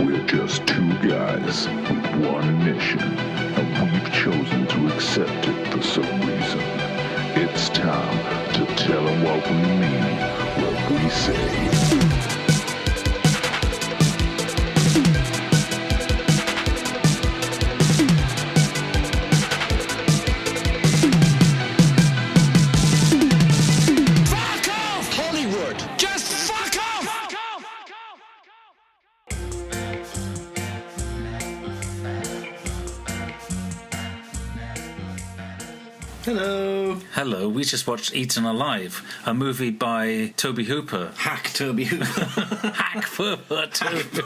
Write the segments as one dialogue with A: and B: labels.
A: We're just two guys with one mission, and we've chosen to accept it for some reason. It's time to tell them what we mean, what we say.
B: Hello, we just watched Eaten Alive, a movie by Toby Hooper.
C: Hack Toby Hooper.
B: Hack Hooper, Toby.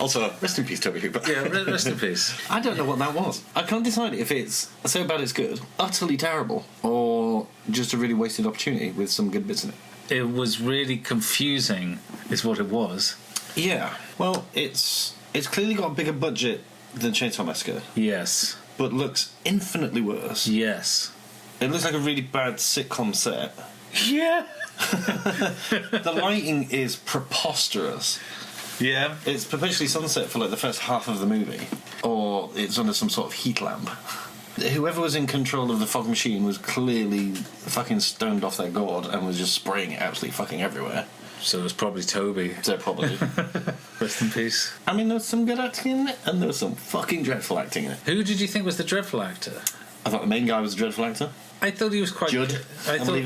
C: Also, rest in peace, Toby Hooper.
B: Yeah, rest in peace.
C: I don't know what that was. I can't decide if it's so bad it's good, utterly terrible, or just a really wasted opportunity with some good bits in it.
B: It was really confusing, is what it was.
C: Yeah. Well, it's clearly got a bigger budget than Chainsaw Massacre.
B: Yes.
C: But looks infinitely worse.
B: Yes.
C: It looks like a really bad sitcom set.
B: Yeah.
C: The lighting is preposterous.
B: Yeah.
C: It's perpetually sunset for like the first half of the movie. Or it's under some sort of heat lamp. Whoever was in control of the fog machine was clearly fucking stoned off their gourd and was just spraying it absolutely fucking everywhere.
B: So it was probably Toby.
C: So probably.
B: Rest in peace.
C: I mean, there was some good acting in it, and there was some fucking dreadful acting in it.
B: Who did you think was the dreadful actor?
C: I thought the main guy was a dreadful actor.
B: I thought he was quite
C: Judd.
B: good. I thought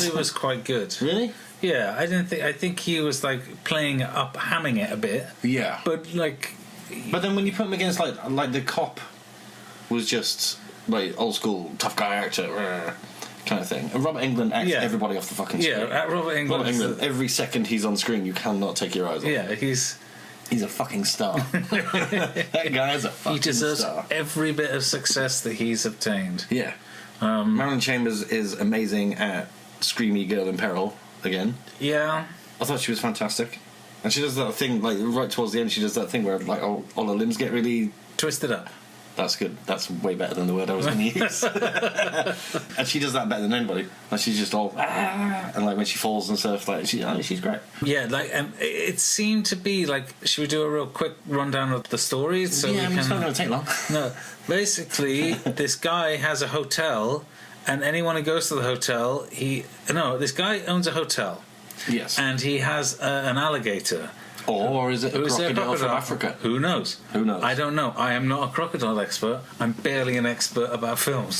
B: he was quite good.
C: Really?
B: Yeah, I think he was like playing it up, hamming it a bit.
C: Yeah.
B: But like,
C: but then when you put him against like the cop was just like old school tough guy actor kind of thing. And Robert Englund acts everybody off the fucking screen.
B: Yeah, Robert Englund.
C: Every second he's on screen, you cannot take your eyes off.
B: Yeah, he's
C: a fucking star. That guy is a fucking star.
B: He deserves every bit of success that he's obtained.
C: Yeah. Marilyn Chambers is amazing at Screamy Girl in Peril again.
B: Yeah.
C: I thought she was fantastic. And she does that thing, like, right towards the end, she does that thing where, like, all her limbs get really...
B: twisted up.
C: That's good. That's way better than the word I was going to use. And she does that better than anybody. Like, she's just all... and, like, when she falls and stuff, like, she's great.
B: Yeah, like, it seemed to be, like, should we do a real quick rundown of the story? So
C: yeah, it's not going to take long.
B: No. Basically, this guy has a hotel, and anyone who goes to the hotel, this guy owns a hotel.
C: Yes.
B: And he has an alligator.
C: Or is it a crocodile from Africa?
B: Who knows?
C: Who knows?
B: I don't know. I am not a crocodile expert. I'm barely an expert about films.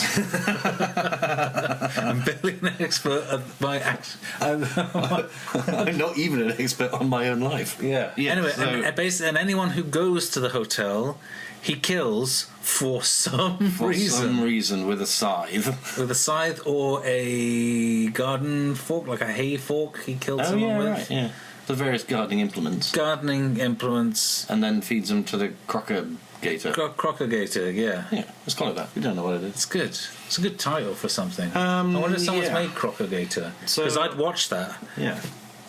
B: I'm barely an expert at my action.
C: I'm not even an expert on my own life.
B: Yeah. Anyway, and anyone who goes to the hotel, he kills for some reason.
C: For some reason, with a scythe.
B: With a scythe or a garden fork, like a hay fork, he killed someone with.
C: Right, yeah. The various gardening implements. And then feeds them to the crocagator.
B: Crocagator, yeah.
C: Yeah, let's call it that. We don't know what it is.
B: It's good. It's a good title for something. I wonder if someone's made Crocagator. Because I'd watch that.
C: Yeah.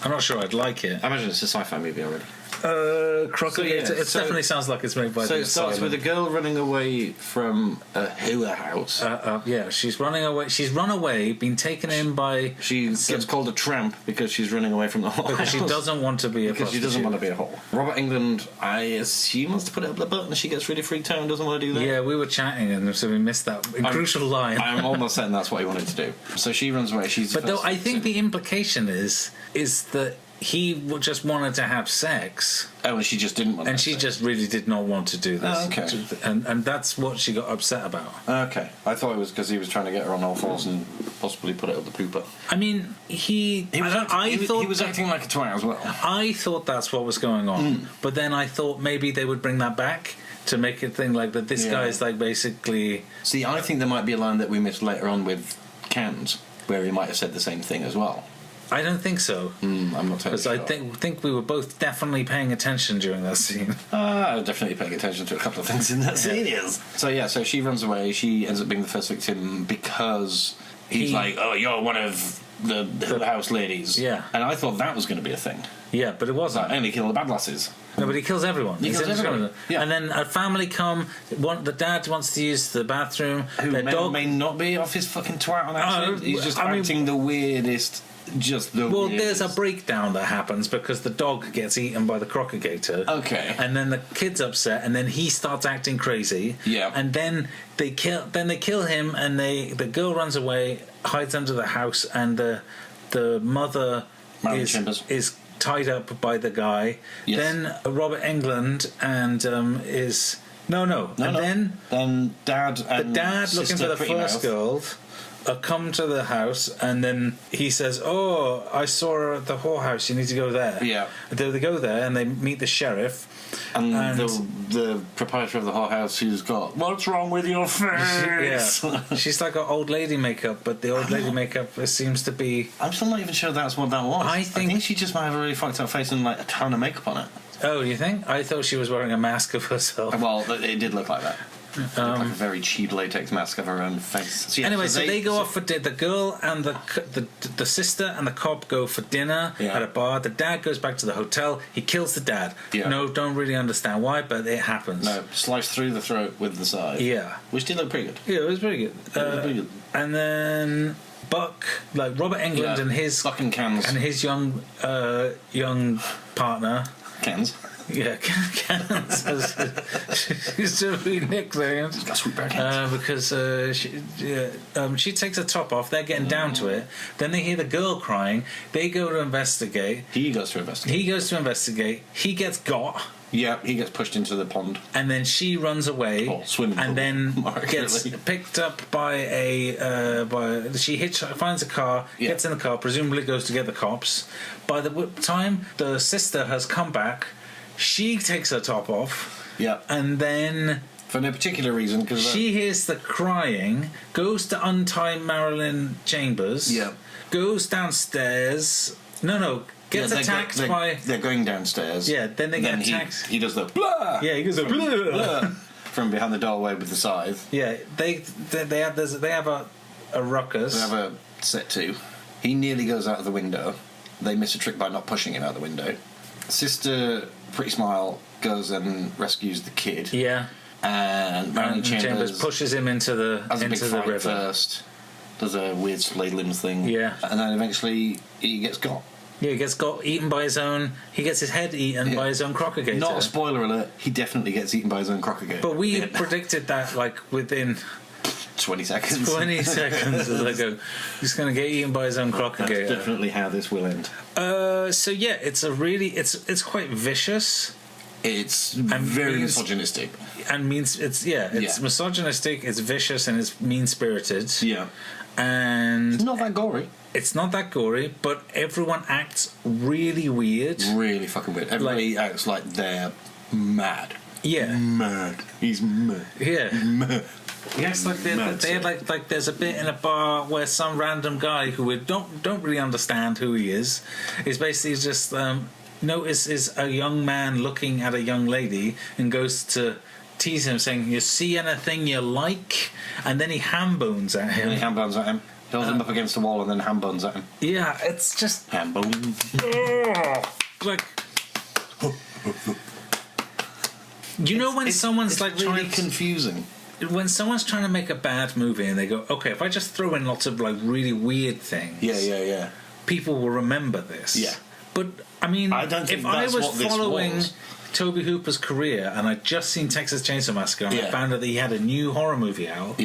B: I'm not sure I'd like it.
C: I imagine it's a sci-fi movie already.
B: Crocagator. It definitely sounds like it's made by.
C: So it starts with a girl running away from a hula house.
B: Yeah, she's running away. She's run away, been taken in by.
C: She gets called a tramp because she's running away from the whole
B: because
C: house.
B: she doesn't want to be a
C: because she doesn't want to be a whore. Robert Englund, I assume, wants to put it up the butt, and she gets really freaked out and doesn't want to do that.
B: Yeah, we were chatting, and so we missed that crucial line.
C: I'm almost certain that's what he wanted to do. So she runs away.
B: But though I think the implication is that he just wanted to have sex.
C: Oh, and she just didn't want to.
B: And she just really did not want to do this.
C: Oh, okay.
B: And that's what she got upset about.
C: Okay. I thought it was because he was trying to get her on all fours and possibly put it up the pooper.
B: I mean, he
C: was acting like a twat as well.
B: I thought that's what was going on. But then I thought maybe they would bring that back to make it thing like that this guy's like basically...
C: See, I think there might be a line that we missed later on with Cans, where he might have said the same thing as well.
B: I don't think so.
C: I'm not totally sure.
B: Because I think we were both definitely paying attention during that scene.
C: I was definitely paying attention to a couple of things in that scene, yes. So she runs away. She ends up being the first victim because he's like, oh, you're one of the house ladies.
B: Yeah.
C: And I thought that was going to be a thing.
B: Yeah, but it wasn't.
C: Like, only kill the bad lasses.
B: No, but he kills everyone.
C: He kills everyone. Yeah.
B: And then a family come. The dad wants to use the bathroom.
C: Who may or may not be off his fucking twat on accident. He's just acting the weirdest just the
B: Well,
C: weirdest.
B: there's a breakdown that happens because the dog gets eaten by the crocagator.
C: Okay.
B: And then the kid's upset, and then he starts acting crazy.
C: Yeah.
B: And then they kill him, and the girl runs away, hides under the house, and the mother
C: Marilyn Chambers.
B: is tied up by the guy.
C: Yes.
B: Then Robert Englund and is no. Then
C: dad and
B: the dad looking
C: sister
B: for the
C: Pretty
B: first
C: Mouth.
B: girl come to the house, and then he says, "Oh, I saw her at the whorehouse. You need to go there."
C: Yeah.
B: They go there and they meet the sheriff,
C: And the proprietor of the whorehouse who's got, "What's wrong with your face?"
B: yeah, she's like got old lady makeup, but the old lady makeup seems to be.
C: I'm still not even sure that's what that was.
B: I think
C: she just might have a really fucked up face and like a ton of makeup on it.
B: Oh, you think? I thought she was wearing a mask of herself.
C: Well, it did look like that. It looked like a very cheap latex mask of her own face. So, yeah,
B: anyway, so they go off for the girl and the sister and the cop go for dinner at a bar. The dad goes back to the hotel. He kills the dad.
C: Yeah.
B: No, don't really understand why, but it happens.
C: No, sliced through the throat with the scythe.
B: Yeah.
C: Which did look pretty good.
B: Yeah, it was pretty good.
C: It was pretty good.
B: And then Buck, like Robert Englund and his
C: fucking cans
B: and his young partner.
C: Cans.
B: Yeah, Cans. She's a really nickname.
C: She's got sweetberry cans.
B: Because she takes her top off. They're getting down to it. Then they hear the girl crying. They go to investigate.
C: He goes to investigate.
B: He gets got.
C: Yeah, he gets pushed into the pond.
B: And then she runs away.
C: Or swimming pool,
B: and then
C: more
B: gets
C: accurately.
B: picked up by she finds a car, gets in the car, presumably goes to get the cops. By the time the sister has come back, she takes her top off.
C: Yeah.
B: And then
C: for no particular reason, because
B: she hears the crying, goes to untie Marilyn Chambers.
C: Yeah.
B: Goes downstairs. Gets attacked by.
C: They're going downstairs.
B: Yeah. Then they get attacked.
C: He does the blah.
B: Yeah. He goes blah,
C: blah from behind the doorway with the scythe.
B: Yeah. They have a ruckus.
C: They have a set to. He nearly goes out of the window. They miss a trick by not pushing him out the window. Sister Pretty Smile goes and rescues the kid.
B: Yeah.
C: And Marilyn Chambers
B: pushes him into the river
C: first. Does a weird slay limbs thing.
B: Yeah.
C: And then eventually he gets got.
B: Yeah, he gets got eaten by his own. He gets his head eaten by his own crocagator.
C: Not a spoiler alert. He definitely gets eaten by his own crocagator.
B: But we predicted that within
C: 20 seconds.
B: 20 seconds. He's going to get eaten by his own crocagator.
C: That's definitely how this will end.
B: So yeah, it's quite vicious.
C: It's very misogynistic.
B: And it's misogynistic, it's vicious, and it's mean-spirited.
C: Yeah.
B: And
C: it's not that gory.
B: It's not that gory, but everyone acts really weird.
C: Really fucking weird. Everybody acts like they're mad.
B: Yeah.
C: Mad. He's mad.
B: Yeah.
C: Mad.
B: Yes, they're like there's a bit in a bar where some random guy who we don't really understand who he is basically just notices a young man looking at a young lady and goes to tease him, saying, "You see anything you like?" And then he ham bones at him.
C: Holds him up against the wall and then ham bones at him.
B: Yeah, it's just
C: ham bones.
B: Like. You know when someone's
C: it's
B: like
C: really
B: trying
C: confusing.
B: When someone's trying to make a bad movie and they go, okay, if I just throw in lots of like really weird things,
C: yeah,
B: people will remember this.
C: Yeah,
B: but I mean,
C: I don't think
B: if
C: that's
B: I was
C: what this
B: following
C: was.
B: Toby Hooper's career and I'd just seen Texas Chainsaw Massacre and I found out that he had a new horror movie out,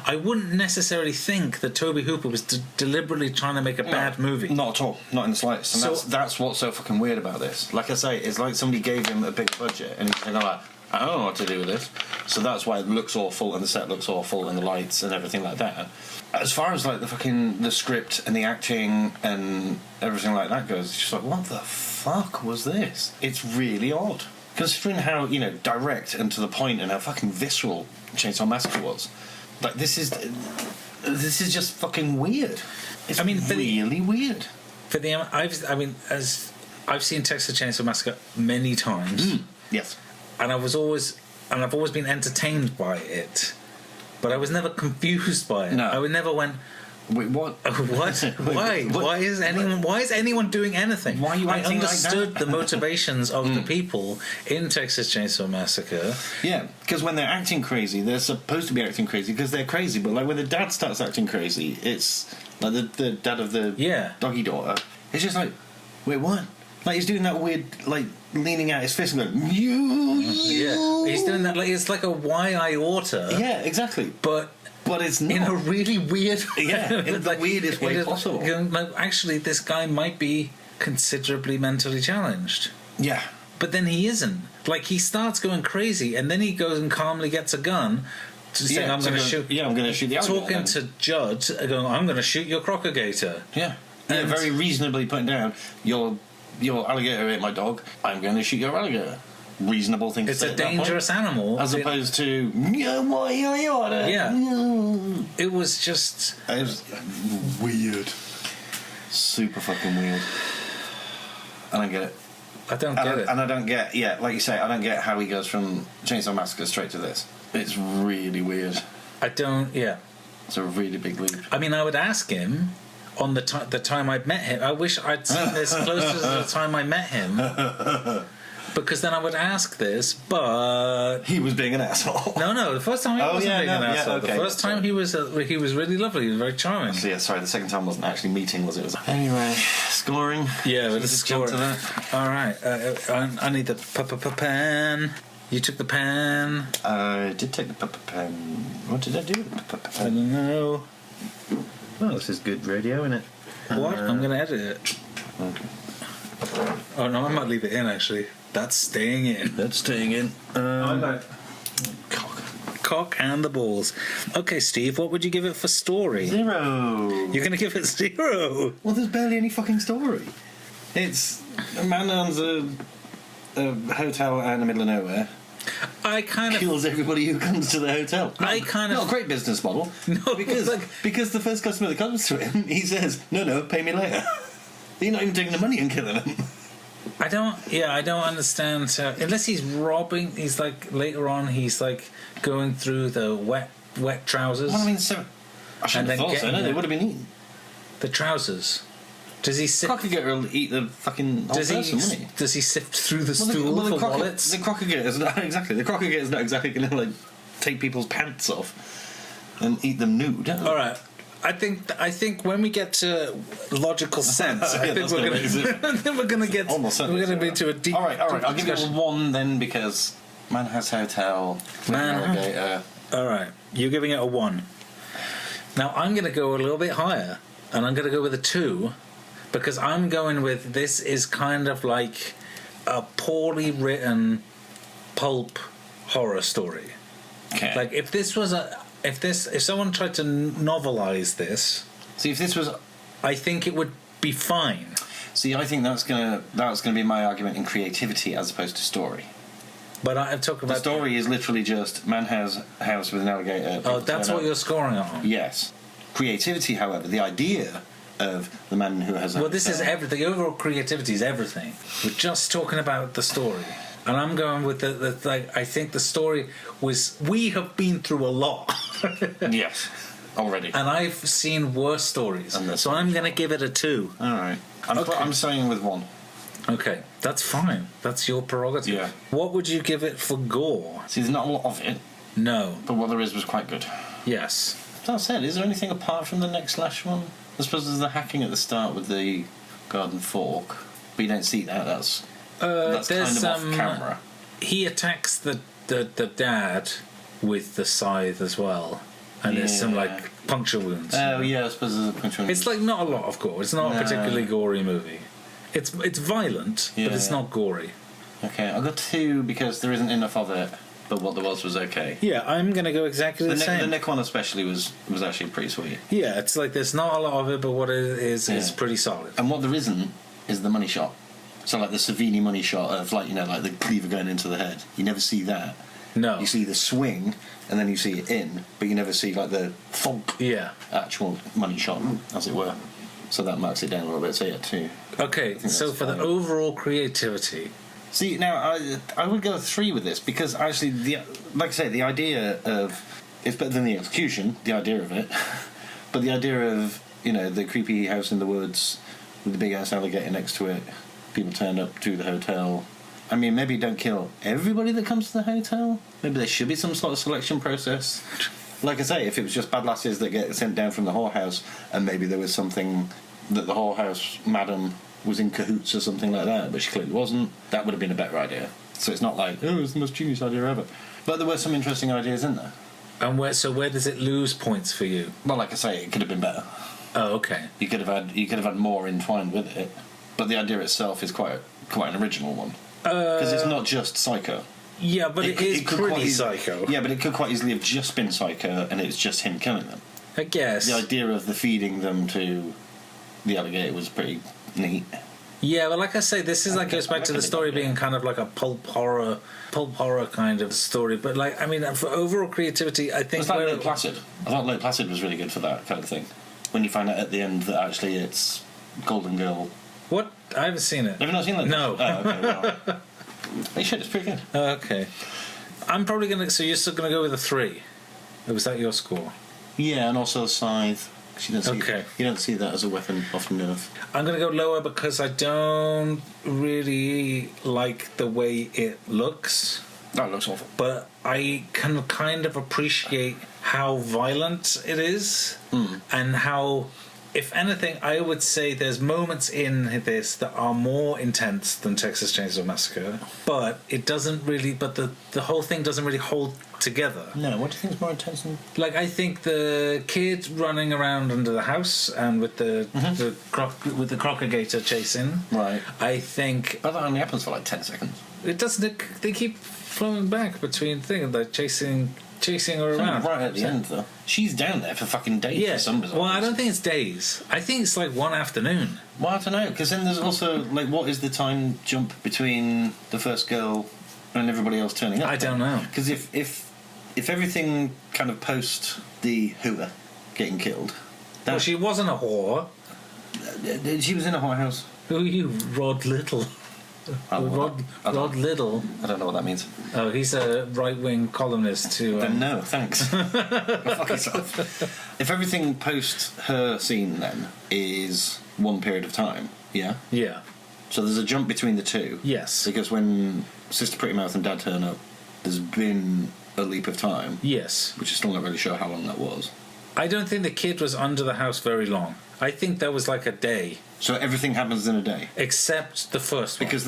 B: I wouldn't necessarily think that Toby Hooper was deliberately trying to make a bad movie.
C: Not at all. Not in the slightest. And that's what's so fucking weird about this. Like I say, it's like somebody gave him a big budget and he's like, I don't know what to do with this. So that's why it looks awful and the set looks awful and the lights and everything like that. As far as like the script and the acting and everything like that goes, it's just like, what the fuck was this? It's really odd. Considering how, direct and to the point and how fucking visceral Chainsaw Massacre was. Like, this is just fucking weird. It's really weird.
B: As I've seen Texas Chainsaw Massacre many times.
C: Yes.
B: And I've always been entertained by it, but I was never confused by it.
C: No.
B: I never went,
C: wait, what?
B: What? Why?
C: What?
B: Why is anyone doing anything?
C: Why are you acting like that?
B: I understood the motivations of the people in Texas Chainsaw Massacre.
C: Yeah, because when they're acting crazy, they're supposed to be acting crazy because they're crazy. But like when the dad starts acting crazy, it's Like the dad of the doggy daughter. It's just like, wait, what? Like he's doing that weird, like leaning out his fist and going,
B: yeah. He's doing that like it's like a Y aorta.
C: Yeah, exactly.
B: But
C: it's not.
B: In a really weird way.
C: Yeah, in the weirdest way possible.
B: Like, actually, this guy might be considerably mentally challenged.
C: Yeah.
B: But then he isn't. Like, he starts going crazy, and then he goes and calmly gets a gun to say, I'm going to shoot...
C: Yeah, I'm going to shoot the alligator.
B: Talking to Judd, going, I'm going to shoot your crocagator.
C: Yeah. Yeah, very reasonably putting down, your alligator ate my dog, I'm going to shoot your alligator. Reasonable thing to say.
B: It's a dangerous animal.
C: As opposed to, yeah.
B: It was just...
C: It was weird. Super fucking weird. I don't get it.
B: I don't get it.
C: And I don't get, like you say, I don't get how he goes from Chainsaw Massacre straight to this. It's really weird.
B: It's
C: a really big leap.
B: I mean, I would ask him on the time I'd met him. I wish I'd seen this closer to the time I met him. Because then I would ask this, but...
C: He was being an asshole.
B: No, the first time he wasn't being an asshole.
C: Okay,
B: the first time he was really lovely, he was very charming.
C: Actually, sorry, the second time wasn't actually meeting, was it? Anyway, scoring.
B: Yeah, but
C: let's
B: just
C: jump to that.
B: Alright, I need the pen. You took the pen.
C: I did take the pen. What did I do with the pen?
B: I don't know.
C: Well, this is good radio, isn't it?
B: What? I'm going to edit it.
C: Okay.
B: Oh no, I might leave it in actually. That's staying in. Cock and the balls. Okay, Steve, what would you give it for story?
C: 0.
B: You're going to give it 0?
C: Well, there's barely any fucking story. It's a man owns a hotel out in the middle of nowhere. Kills everybody who comes to the hotel. Not a great business model.
B: No,
C: because the first customer that comes to him, he says, "No, pay me later." You're not even taking the money and killing him.
B: I don't understand. Unless he's robbing, he's like later on, he's like going through the wet trousers.
C: Well, I mean, I shouldn't have thought so. No, they would have been eaten.
B: The trousers. Does he sift?
C: Crocagator will eat the fucking whole person, wouldn't he?
B: Does he sift through the stool for wallets?
C: The Crocagator's not exactly. The Crocagator's not exactly going to like take people's pants off and eat them nude.
B: All right. I think when we get to logical sense, I think we're going to get. We're going to be to a deep.
C: All right. I'll give you a 1 then because man has hotel. Alligator.
B: All right, you're giving it a 1. Now I'm going to go a little bit higher, and I'm going to go with a 2, because I'm going with this is kind of like a poorly written pulp horror story.
C: Okay.
B: Like if this was if someone tried to novelize this,
C: see if this was,
B: I think it would be fine.
C: See, I think that's gonna be my argument in creativity as opposed to story.
B: But I'm talking about
C: the story is literally just man has a house with an alligator.
B: Oh, that's what you're scoring on.
C: Yes. Creativity, however, the idea of the man who has.
B: This is everything. Overall creativity is everything. We're just talking about the story. And I'm going with the I think the story was... We have been through a lot.
C: Yes, already.
B: And I've seen worse stories. So I'm going to give it a 2.
C: All right. I'm staying with 1.
B: Okay, that's fine. That's your prerogative.
C: Yeah.
B: What would you give it for gore?
C: See, there's not a lot of it.
B: No.
C: But what there is was quite good.
B: Yes.
C: That said, is there anything apart from the neck slash one? I suppose there's the hacking at the start with the garden fork. But you don't see that. That's kind of off camera. He
B: attacks the dad with the scythe as well, and there's some like puncture wounds.
C: Oh yeah, I suppose there's a puncture wound.
B: It's like not a lot of gore. It's not a particularly gory movie. It's violent, but it's not gory.
C: Okay, I got 2 because there isn't enough of it, but what there was okay.
B: Yeah, I'm gonna go exactly the same.
C: The neck one especially was actually pretty sweet.
B: Yeah, it's like there's not a lot of it, but what it is pretty solid.
C: And what there isn't is the money shot. So like the Savini money shot of like the cleaver going into the head. You never see that.
B: No.
C: You see the swing and then you see it in, but you never see like the thunk actual money shot, as it were. So that marks it down a little bit. So yeah, 2.
B: Okay, so for the overall creativity.
C: See, now I would go 3 with this because actually, like I say, the idea of it's better than the execution. The idea of it, but the idea of the creepy house in the woods with the big ass alligator next to it. People turn up to the hotel. I mean, maybe don't kill everybody that comes to the hotel. Maybe there should be some sort of selection process. Like I say, if it was just bad lasses that get sent down from the whorehouse, and maybe there was something that the whorehouse madam was in cahoots or something like that, but she clearly wasn't, that would have been a better idea. So it's not like, oh, it's the most genius idea ever. But there were some interesting ideas in there.
B: And where does it lose points for you?
C: Well, like I say, it could have been better.
B: Oh, okay.
C: You could have had more entwined with it, but the idea itself is quite an original one, because it's not just Psycho.
B: Yeah, but it is pretty Psycho.
C: Yeah, but it could quite easily have just been Psycho, and it's just him killing them.
B: I guess
C: the idea of the feeding them to the alligator was pretty neat.
B: Yeah, but like I say, this is like goes back to the story being kind of like a pulp horror kind of story. But like, I mean, for overall creativity, I think
C: it's like Lake Placid. I thought Lake Placid was really good for that kind of thing. When you find out at the end that actually it's Golden Girl.
B: What? I haven't seen it.
C: Have you not seen that?
B: No.
C: Oh, okay, well. You should. It's pretty good.
B: Okay. I'm probably gonna. So you're still gonna go with a 3? Or was that your score?
C: Yeah, and also a scythe. You don't see that as a weapon often enough.
B: I'm going to go lower because I don't really like the way it looks.
C: That looks awful.
B: But I can kind of appreciate how violent it is and how, if anything, I would say there's moments in this that are more intense than Texas Chainsaw Massacre, but it doesn't really. But the whole thing doesn't really hold together.
C: No, what do you think is more intense than?
B: Like, I think the kid running around under the house and with the crocodile chasing.
C: Right.
B: I think.
C: But that only happens for like 10 seconds.
B: It doesn't. They keep flowing back between things, like chasing her around.
C: Right at the end, though. She's down there for fucking days.
B: Yeah.
C: For some bizarre
B: Well, I
C: reason.
B: don't think it's days. I think it's like one afternoon.
C: Well, I don't know, because then there's also like, what is the time jump between the first girl and everybody else turning up?
B: I don't know.
C: Because if everything kind of post the hooer getting killed,
B: Well, she wasn't a whore.
C: She was in a whorehouse.
B: Who are you, Rod Little? Rod Little.
C: I don't know what that means.
B: Oh, he's a right-wing columnist too.
C: Then no, thanks. Go fuck yourself. If everything post her scene then is one period of time, yeah?
B: Yeah.
C: So there's a jump between the two.
B: Yes.
C: Because when Sister Pretty Mouth and Dad turn up, there's been a leap of time.
B: Yes.
C: Which is still not really sure how long that was.
B: I don't think the kid was under the house very long. I think that was like a day.
C: So everything happens in a day?
B: Except the first one.
C: Because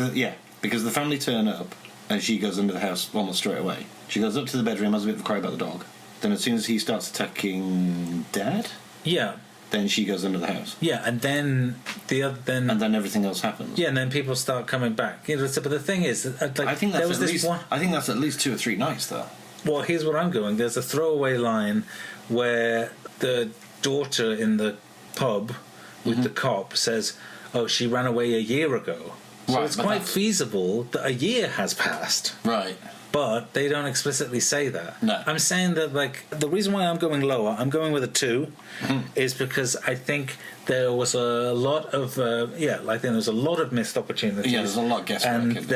C: the family turn up and she goes under the house almost straight away. She goes up to the bedroom, has a bit of a cry about the dog. Then as soon as he starts attacking Dad...
B: Yeah.
C: Then she goes under the house.
B: Yeah, and then
C: and then everything else happens.
B: Yeah, and then people start coming back. You know, but the thing is, like,
C: I think that's I think that's at least 2 or 3 nights, though.
B: Well, here's where I'm going. There's a throwaway line where the daughter in the pub with the cop says, "Oh, she ran away a year ago." So
C: Right,
B: it's quite feasible that a year has passed.
C: Right.
B: But they don't explicitly say that.
C: No.
B: I'm saying that, like, the reason why I'm going lower, I'm going with a 2, is because I think there was a lot of, I think there was a lot of missed opportunities.
C: Yeah, there's a lot of guesswork.
B: And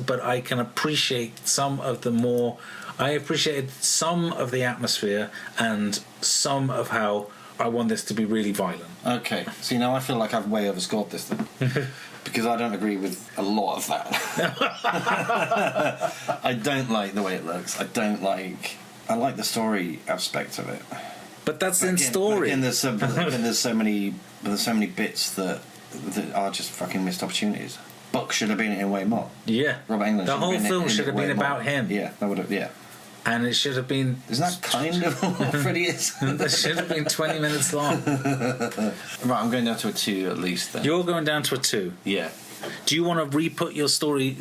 B: but I can appreciate some of the more, I appreciated some of the atmosphere and some of how I want this to be really violent.
C: Okay. See, now I feel like I've way overscored this then. Because I don't agree with a lot of that. I don't like the way it looks. I like the story aspect of it.
B: But that's in story.
C: And there's so many bits that are just fucking missed opportunities. Buck should have been in way more.
B: Yeah.
C: Robert Englund.
B: The whole film should have been about him.
C: Yeah, that would have. Yeah.
B: And it should have been...
C: Isn't that kind of what Freddy is?
B: It should have been 20 minutes long.
C: Right, I'm going down to a 2 at least then.
B: You're going down to a 2?
C: Yeah.
B: Do you want to re-put your story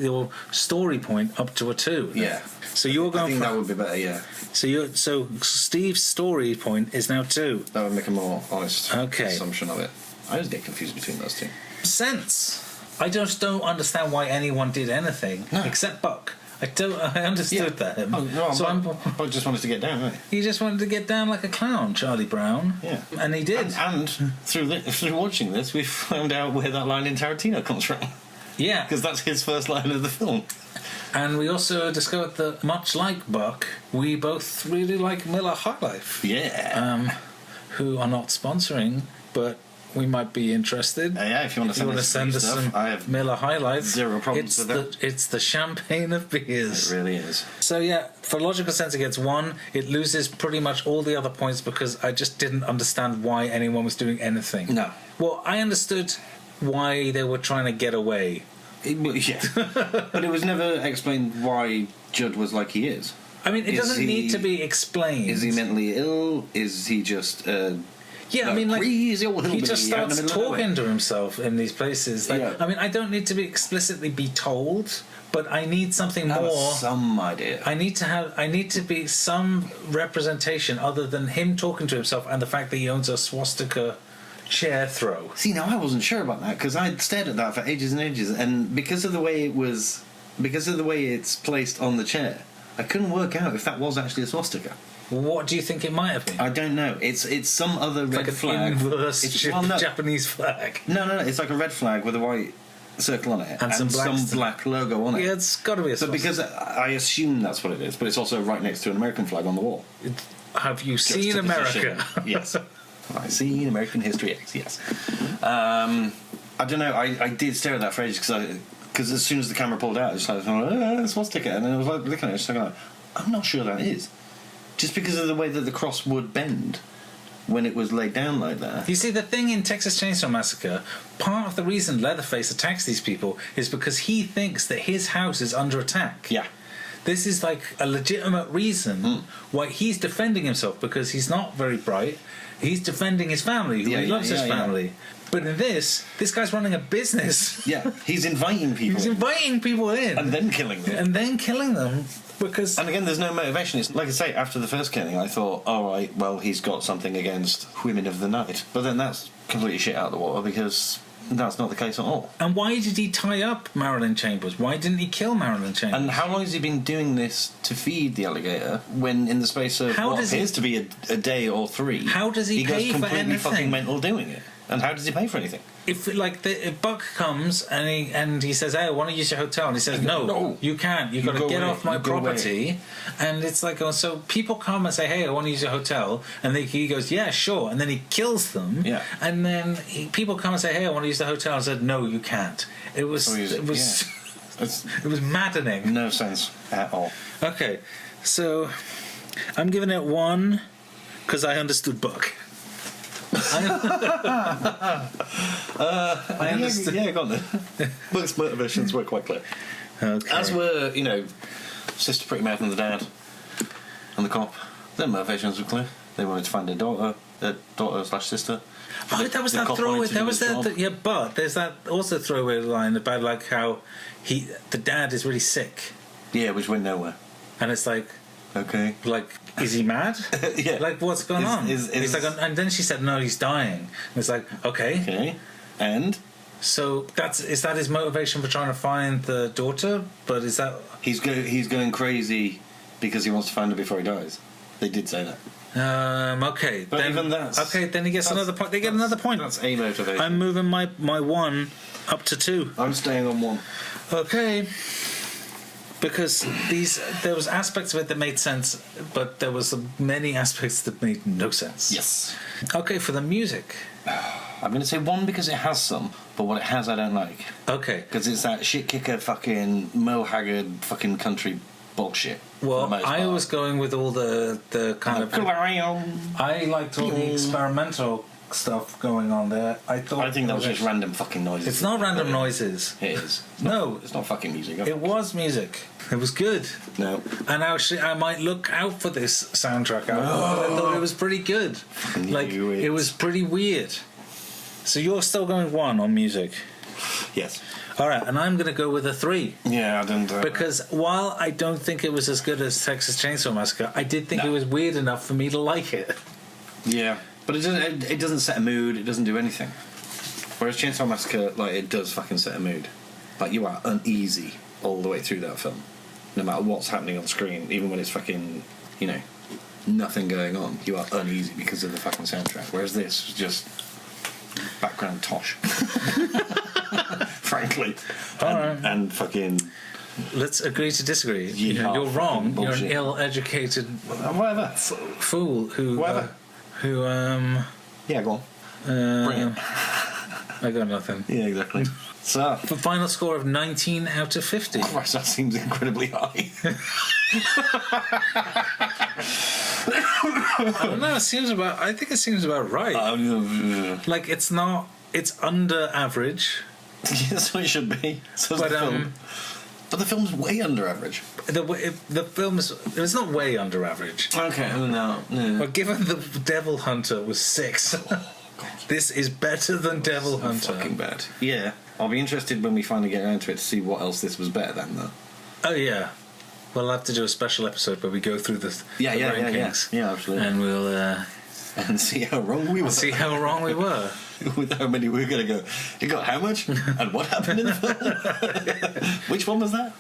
B: point up to a 2? Then?
C: Yeah.
B: So you're going...
C: I think that would be better, yeah.
B: So Steve's story point is now 2.
C: That would make a more honest assumption of it. I just get confused between those two.
B: Sense. I just don't understand why anyone did anything except Buck. I understood that.
C: Buck just wanted to get down, right?
B: He just wanted to get down like a clown, Charlie Brown.
C: Yeah.
B: And he did.
C: And through watching this, we found out where that line in Tarantino comes from.
B: Yeah.
C: Because that's his first line of the film.
B: And we also discovered that, much like Buck, we both really like Millar High Life.
C: Yeah.
B: Who are not sponsoring, but we might be interested.
C: Yeah, if you want to
B: send us some
C: I have
B: Millar High Life.
C: Zero problems with that.
B: It's the champagne of beers.
C: It really is.
B: So yeah, for logical sense it gets 1. It loses pretty much all the other points because I just didn't understand why anyone was doing anything.
C: No.
B: Well, I understood why they were trying to get away.
C: Yeah. But it was never explained why Judd was like he is.
B: I mean, it doesn't need to be explained.
C: Is he mentally ill? Is he just...
B: yeah, I mean, like,
C: crazy old
B: he just starts talking to himself in these places. Like,
C: Yeah.
B: I mean, I don't need to be explicitly be told, but I need something more.
C: Some idea.
B: I need to be some representation other than him talking to himself and the fact that he owns a swastika chair throw.
C: See, now I wasn't sure about that because I'd stared at that for ages and ages, and because of the way it's placed on the chair, I couldn't work out if that was actually a swastika.
B: What do you think it might have been?
C: I don't know. It's some other red
B: like
C: flag.
B: An inverse
C: No.
B: Japanese flag.
C: No. It's like a red flag with a white circle on it
B: and some
C: black logo on it.
B: Yeah, it's got to be a swastika.
C: So because I assume that's what it is, but it's also right next to an American flag on the wall.
B: Have you seen America?
C: Yes. I've seen American History X, yes. I don't know. I did stare at that for ages because as soon as the camera pulled out, I was like, swastika, and then I was like looking at it, just like, I'm not sure that is. Just because of the way that the cross would bend when it was laid down like that.
B: You see, the thing in Texas Chainsaw Massacre, part of the reason Leatherface attacks these people is because he thinks that his house is under attack.
C: Yeah.
B: This is like a legitimate reason why he's defending himself, because he's not very bright. He's defending his family, he loves his family. Yeah. But in this guy's running a business.
C: Yeah, he's inviting people.
B: He's inviting people in.
C: And then killing them.
B: Because...
C: And again, there's no motivation. It's like I say, after the first killing, I thought, all right, well, he's got something against women of the night. But then that's completely shit out of the water, because that's not the case at all.
B: And why did he tie up Marilyn Chambers? Why didn't he kill Marilyn Chambers?
C: And how long has he been doing this to feed the alligator when in the space of what appears to be a day or 3...
B: How does he pay for anything?
C: He goes completely fucking mental doing it. And how does he pay for anything?
B: If Buck comes and he says, "Hey, I want to use your hotel," and he says, "No, you can't. You've got to get off my property." And it's like, so people come and say, "Hey, I want to use your hotel," and he goes, "Yeah, sure," and then he kills them.
C: Yeah.
B: And then people come and say, "Hey, I want to use the hotel," and said, "No, you can't." It was maddening.
C: No sense at all.
B: Okay, so I'm giving it 1 because I understood Buck.
C: I understand. Yeah, go on then. Buck's motivations were quite clear.
B: Okay.
C: As were, Sister Pretty Mouth and the dad and the cop. Their motivations were clear. They wanted to find their daughter/sister.
B: Oh, that was that throwaway. That was but there's that also throwaway line about like how the dad is really sick.
C: Yeah, which went nowhere.
B: And it's like,
C: okay,
B: like, is he mad?
C: Yeah.
B: Like, what's going on? He's like, and then she said, no, he's dying. And it's like, okay,
C: and
B: so is that his motivation for trying to find the daughter? But is that
C: he's going crazy because he wants to find her before he dies? They did say that.
B: Okay.
C: But
B: then,
C: even that's...
B: Okay, then he gets another point. They get another point.
C: That's a motivation.
B: I'm moving my 1 up to 2.
C: I'm staying on 1.
B: Okay. Because there was aspects of it that made sense, but there was many aspects that made no sense.
C: Yes.
B: Okay, for the music.
C: I'm going to say 1 because it has some, but what it has I don't like.
B: Okay.
C: Because it's that shit-kicker fucking Mo Haggard fucking country bullshit.
B: Well, I was going with all the kind of... I liked all the experimental stuff going on there. I think
C: that was just random fucking noises.
B: It's not random noises.
C: It is.
B: It's
C: not fucking music.
B: It was music. It was good.
C: No.
B: And actually, I might look out for this soundtrack album. I thought it was pretty good. It was pretty weird. So you're still going 1 on music?
C: Yes.
B: All right, and I'm going to go with a 3.
C: Yeah, I don't...
B: Because while I don't think it was as good as Texas Chainsaw Massacre, I did think it was weird enough for me to like it.
C: Yeah. But it doesn't set a mood, it doesn't do anything. Whereas Chainsaw Massacre, it does fucking set a mood. You are uneasy all the way through that film. No matter what's happening on screen, even when it's fucking, nothing going on, you are uneasy because of the fucking soundtrack. Whereas this was just background tosh. Frankly. And fucking...
B: Let's agree to disagree. You're wrong.
C: Bullshit.
B: You're an ill-educated
C: whatever
B: fool who...
C: Whatever.
B: Who
C: Yeah, go on. Bring it.
B: I got nothing.
C: Yeah, exactly. So,
B: The final score of 19 out of 50.
C: Christ, that seems incredibly high.
B: I don't know. I think it seems about right. Like it's not. It's under average.
C: That's what it should be. So is
B: But,
C: the film. But the film's way under average.
B: The film is. It's not way under average.
C: Okay, no.
B: But given the Devil Hunter was 6, this is better than Devil Hunter.
C: Fucking bad. Yeah. I'll be interested when we finally get around to it to see what else this was better than, though.
B: Oh yeah. We'll have to do a special episode where we go through the rankings.
C: Yeah, absolutely.
B: And we'll
C: and see how wrong we were.
B: see how wrong we were.
C: With how many we were going to go. You got how much? And what happened in the film? Which one was that?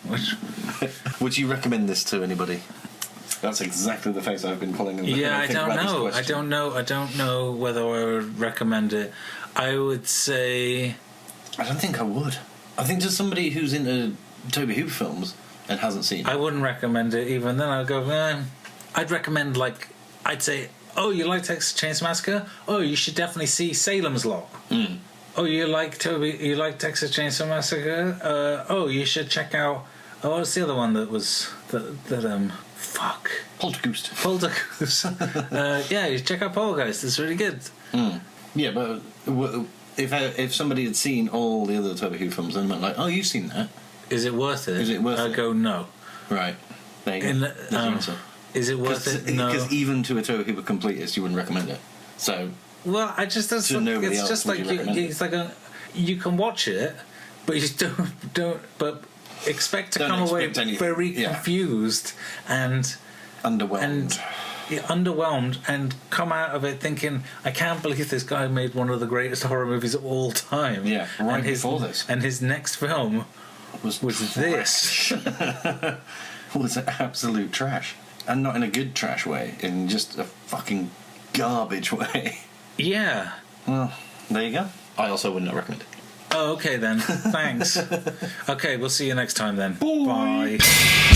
C: Would you recommend this to anybody? That's exactly the face I've been pulling.
B: Yeah, I don't know. I don't know whether I would recommend it. I would say.
C: I don't think I would. I think to somebody who's into Toby Hooper films and hasn't seen it.
B: I wouldn't recommend it even then. I'd go, I'd recommend, I'd say, oh, you like Texas Chainsaw Massacre? Oh, you should definitely see Salem's Lot. Oh, you like Texas Chainsaw Massacre? Oh, you should check out, what's the other one that was, fuck.
C: Poltergeist.
B: Yeah, you check out Poltergeist. It's really good.
C: Yeah, but if somebody had seen all the other Toby Hooper films and went like, oh, you've seen that.
B: Is it worth it?
C: I'd
B: go, no.
C: Right. There you go. That's the answer.
B: Is it worth it? No.
C: Because even to a Toby Hooper completist, you wouldn't recommend it. So.
B: Well, I just don't. It's just like it's like you can watch it, but you don't. But expect to come away very confused and
C: underwhelmed.
B: Underwhelmed and come out of it thinking, I can't believe this guy made one of the greatest horror movies of all time.
C: Yeah, right before this.
B: And his next film was this.
C: Was absolute trash. And not in a good trash way, in just a fucking garbage way.
B: Yeah.
C: Well, there you go. I also would not recommend it.
B: Oh, okay then. Thanks. Okay, we'll see you next time then.
C: Bye.
B: Bye.